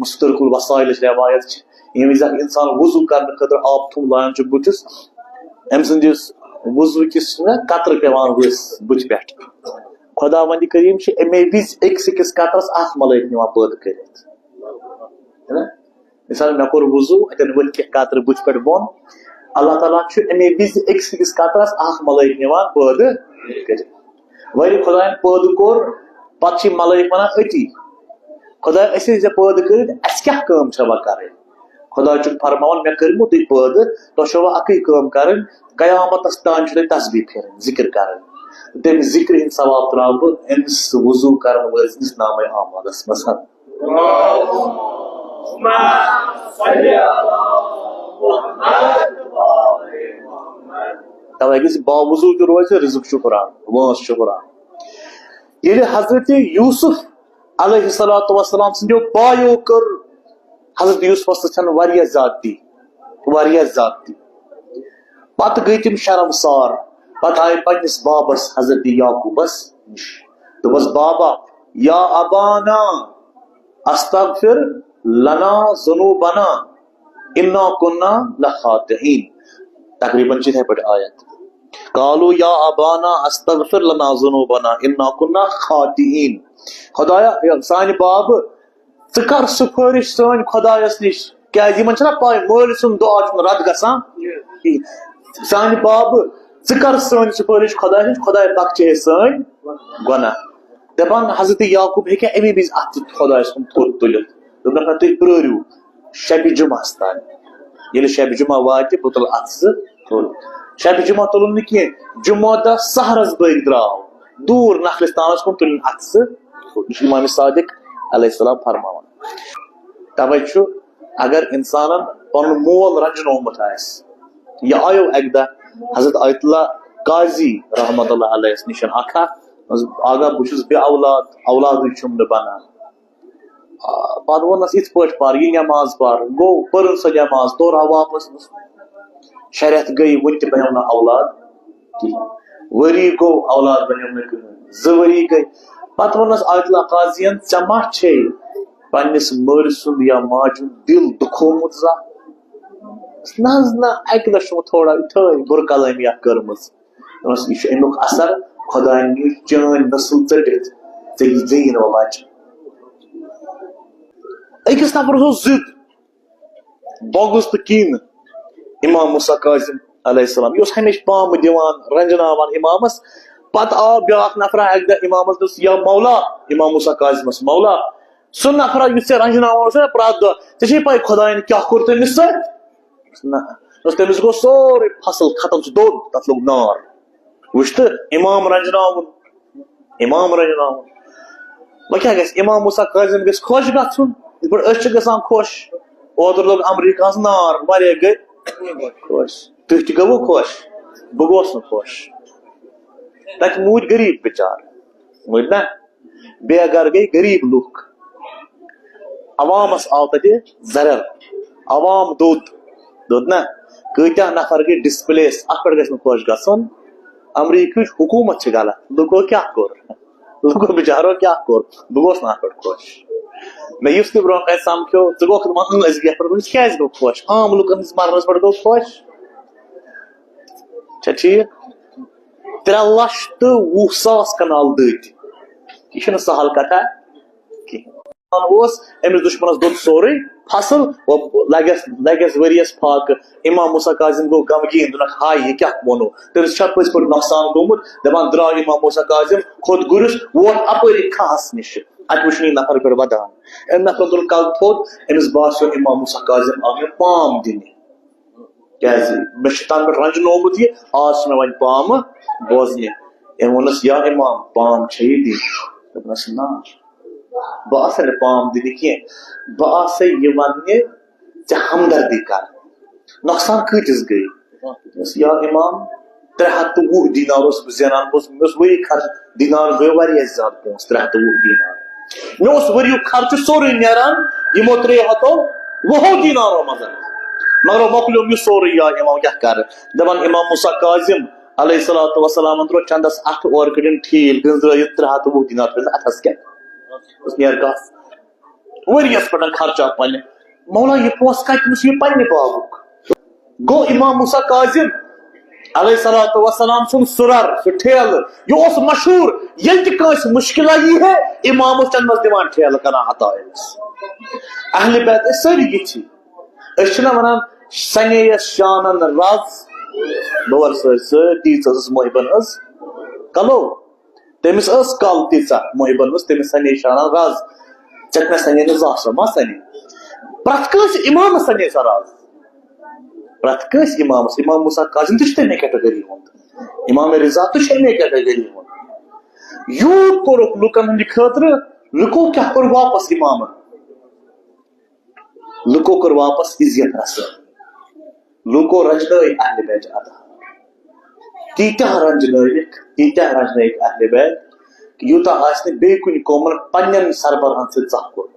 مسترق الوسائل روایت یم وز انسان وضو کرنے خاطر آب تھوم لان بتس ام سندس وضو کس قطر پیوان ورس بت پہ خدا وند کریم امے وز اکس اکس قطرس اخ ملائک نوان پید کرت مثال مے کور وضو اتن ول کی قطر بت پہ بون اللہ تعالیٰ امے وز اکس اکس قطرس اخ ملائک نوان پید کرت ولی خدا پید کور پتہ ملائک ونان اتی خدا اس پید کرت اس کیا کام چھوا کریں خدا فرمان مے کرمو تھی پید تو چھوا اکی کام کریں قیامت تان تسبیح پھرن ذکر کریں تم ذکر ہند ثواب تراو بہ امس وضو کرن وٲلِس نامے اعمالس منٛز توے گژھِ باوضوٗ تہِ روزِ رزق شکران وٲنس شکران ییٚلہِ حضرت یوسف علیہ الصلوۃ والسلام سٕنٛدیو بایو کٔر حضرت یوسفس سۭتۍ واریاہ زیادتی پتہٕ گٔے تِم شرمسار پتہٕ آیہِ پننس بابس حضرت یعقوبس نش دوٚپس بابا یا ابانا استغفر لنا ذنوبنا انا كنا لخاطئین تقریباً یِتھے پٲٹھۍ آیت قالوا یا ابانا استغفر لنا ذنوبنا انا كنا خاطئین خدایا سانہِ باب ژٕ کر سفارش سٲنۍ خدایس نش کیازِ یِمن چھنا پاے مٲلۍ سُنٛد دعا چھُنہٕ رد گژھان سانہِ باب ژٕ کر سٲنۍ سفارش خدایس نش خدایا بخچے سٲنۍ گۄناہ دپان حضرت یعقوب ہیٚکیا امی وز اتھ خدایس کُن تھوٚد تُلِتھ دوٚپنکھ تُہۍ پرٛٲرِو شبِ جمعس تانۍ ییٚلہِ شبِ جمعہ واتہِ بہٕ تُلہٕ اتھ سُہ تھوٚد شبِ جمعہ تُلُن نہٕ کینٛہہ جمعہ دۄہ سحرس بٲگۍ درٛاو دوٗر نخلستانس کُن تُلٕنۍ اتھ سُہ تھوٚد یہِ چھُ امام صادق علیہ السلام فرماوان توے چھُ اگر انسانن پنُن مول رنجنومُت آسہِ یہ آیو اکہ دہ حضرت آیت اللہ قاضی رحمۃ اللہ علیہ نشن اکھ آگاہ بہت بے اولاد چھم بنان پتہ وونس یت پٲٹھۍ پر یہ نماز پر گو پٔرٕن سۄ نماز تورا واپس شریعت گئی ون تہِ بنیو نہٕ اولاد کہیٖنۍ ؤری گو اولاد بنیو نہٕ کٕہٕنۍ 2 ؤری گئی پتہٕ وونس آیت اللہ قاضین ژےٚ ما چھے پننس مٲلۍ سُنٛد یا ماجہِ ہُنٛد دل دُکھومُت زانٛہہ نہ اکہ دہ تھوڑا یِتھے بُرٕ کلٲمی کٔرمٕژ یہ چھُ امیُک اثر خۄداین نی چٲنۍ نسل ژٔٹِتھ ژےٚ یی نہٕ بچہِ أکِس نفرس اوس ضد بۄگُز تہٕ کینہٕ امام موسیٰ کاظم علیہ السلام یہ اوس ہمیشہ پامہٕ دِوان رنجناوان امامس پتہٕ آو بیاکھ نفرا اکہِ دۄہ امامس دوٚپُس یا مولا امام موسیٰ کاظمس مولا سُہ نفرا یُس ژےٚ رنجناوان اوس نا پرٛٮ۪تھ دۄہ ژےٚ چھے پاے خۄداین کیاہ کوٚر تٔمِس سۭتۍ نہ تٔمِس گوٚو سورُے فصل ختم سُہ دوٚد تتھ لوٚگ نار وٕچھ تہٕ امام رنجناوُن وۄنۍ کیاہ گژھِ امام موسیٰ کاظم گژھِ خۄش گژھُن یِتھ پٲٹھۍ أسۍ چھِ گژھان خۄش اوترٕ لوٚگ امریکہس نار واریاہ گٔے خۄش تُہۍ تہِ گوٚوٕ خۄش بہٕ گوس نہٕ خۄش تتہِ موٗدۍ غریٖب بِچار موٗدۍ نا بیٚیہِ گرٕ گٔے غریٖب لُکھ عوامس آو تتہِ ضرر عوام دوٚد نا کۭتیاہ نفر گٔے ڈسپلیس اتھ پٮ۪ٹھ گژھِ نہٕ خۄش گژھُن امریکہٕچ حکوٗمت چھِ غلط لُکو کیاہ کوٚر لُکو بِچارو کیاہ کوٚر بہٕ گوس نہٕ اتھ پٮ۪ٹھ خۄش مےٚ یُس تہِ برونٛہہ کالہِ سمکھیو ژٕ گوٚکھ دپان أسۍ گٔے اتھ پٮ۪ٹھ کیازِ گوٚو خۄش عام لُکن ہٕنٛدِس مرنس پٮ۪ٹھ گوٚو خۄش چھا ٹھیٖک 3,20,000 کنال دٔدۍ یہِ چھُنہٕ سہل کتھا کِہیٖنۍ اوس أمِس دُشمنس دوٚد سورُے فصل لگس ؤرِیس فاقہٕ امام موسیٰ کاظم گوٚو غمگیٖن دوٚپنکھ ہاے یہِ کیاہ ووٚنو تٔمِس چھا پٔزۍ پٲٹھۍ نۄقصان گوٚمُت دپان درٛاو امام موسیٰ کاظم کھوٚت گُرِس ووت اپٲری کھہس نِش اتہِ وٕچھُن یہِ نفر پٮ۪ٹھ ودان أمۍ نفرن تُل کلہٕ تھوٚد أمِس باسیو امام موسیٰ کاظم آو مےٚ پام دِنہِ کیازِ مےٚ چھُ تنہٕ پٮ۪ٹھ رنجنومُت یہِ آز چھُ مےٚ وۄنۍ پامہٕ بوزنہِ أمۍ ووٚنُس یا امام پام چھے یہِ دِنۍ دوٚپنس نہ بہٕ آسے نہٕ پام دِنہِ کینٛہہ بہٕ آسے یہِ وننہِ ژےٚ ہمدردی کر نۄقصان کۭتِس گٔے یا امام 320 دینار اوسُس بہٕ زینان مےٚ اوس ؤری خرچ دینار گٔے واریاہ زیادٕ پونٛسہٕ 320 دینار مےٚ اوس ؤریُک خرچہٕ سورُے نیران یِمو 320 دینارو منٛز مگر مۄکلیوم یہِ سورُے یا امام کیاہ کرٕ دپان امام موسیٰ کاظم علیہ الصلوۃ والسلام ترٛوو چندس اتھٕ اورٕ کٔڑِن ٹھیٖل گٔنٛزرٲیِتھ 320 دینار تھٲیِس اتھس کٮ۪تھ نیرٕ کتھ وريس پٹن خرچہ پنہ مولا یہ پوس کتنس یہ پنہ بابک گو امام موسیٰ کاظم علیہ الصلوۃ والسلام سن سرر سہ ٹھیل یہ اس مشہور یل تہ کانس مشکل یہ ہے امام اس چند دِوان ٹھیل کران عطا اہل بیت ساری یہ چھنا ونان سنے شانن رز بور سر تیس محبن ہز کلو تمس کل تیژہ محبن ہز تمس سنے شانن رز ٹھیک مے سنے زہ سا ما سنے پرت کس امام سنے سا رز پرت کس امام موسیٰ کاظم تہ تمے کیٹگری ہند امام رضا تہ تمے کیٹگری ہند یوت کورک لکن ہند خاطر لکو کیا کور واپس امام لکو کر واپس عزت رسائی لکو رجنائی اہل بیت ادا تیتہ رجنائک اہل بیت کہ یوتہ آس بی کن قومن پنن سربراہن سے زہ کور